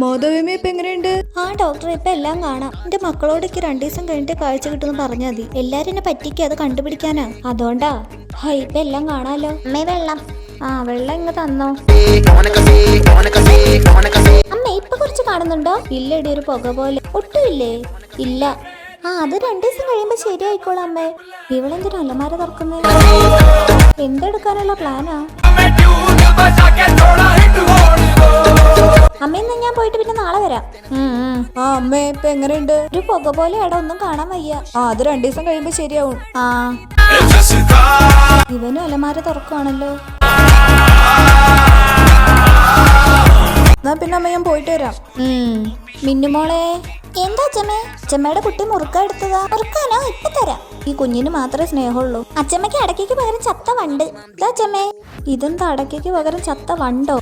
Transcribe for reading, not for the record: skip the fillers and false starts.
മാധവിയമ്മ ഇപ്പൊ എങ്ങനെയുണ്ട്? ആ ഡോക്ടർ ഇപ്പൊ എല്ലാം കാണാം. എന്റെ മക്കളോടൊക്കെ 2 ദിവസം കഴിഞ്ഞിട്ട് കാഴ്ച കിട്ടുമെന്ന് പറഞ്ഞാൽ മതി. എല്ലാരും എന്നെ പറ്റിക്കുക, അത് കണ്ടുപിടിക്കാനാ. അതുകൊണ്ടാ ഇപ്പൊ എല്ലാം കാണാലോ. അമ്മേ വെള്ളം. ആ വെള്ളം ഇങ്ങ് തന്നോ. അമ്മ ഇപ്പൊ കുറച്ച് കാണുന്നുണ്ടോ? ഇല്ലടി, ഒരു പുക പോലെ. ഒട്ടുമില്ലേ? ഇല്ല. അത് 2 ദിവസം കഴിയുമ്പോ ശരിയായിക്കോളാം അമ്മേ. ഇവളെന്തിനാ അലമാര തുറക്കുന്നേ? എന്തെടുക്കാനുള്ള പ്ലാനാ? അമ്മയെന്നാ ഞാൻ പോയിട്ട് പിന്നെ നാളെ വരാം. അമ്മേ ഇപ്പൊ എങ്ങനെയുണ്ട്? ഒരു പുക പോലെ എടാ, ഒന്നും കാണാൻ വയ്യ. അത് 2 ദിവസം കഴിയുമ്പോ ശരിയാവും. ഇവനും അലമാര തുറക്കുവാണല്ലോ. എന്നാ പിന്നെ അമ്മ ഞാൻ പോയിട്ട് വരാം. മിന്നുമോളെ. എന്താ അച്ഛമ്മേ? അച്ഛമ്മയുടെ കുട്ടി മുറുക്ക എടുത്തതാ. മുറുക്കാനോ? ഇപ്പൊ തരാം. ഈ കുഞ്ഞിന് മാത്രമേ സ്നേഹമുള്ളൂ. അച്ഛമ്മയ്ക്ക് അടക്കയ്ക്ക് പകരം ചത്ത വണ്ട്. ഇതാ അച്ഛമ്മേ. ഇതെന്താ അടക്കയ്ക്ക് പകരം ചത്ത വണ്ടോ?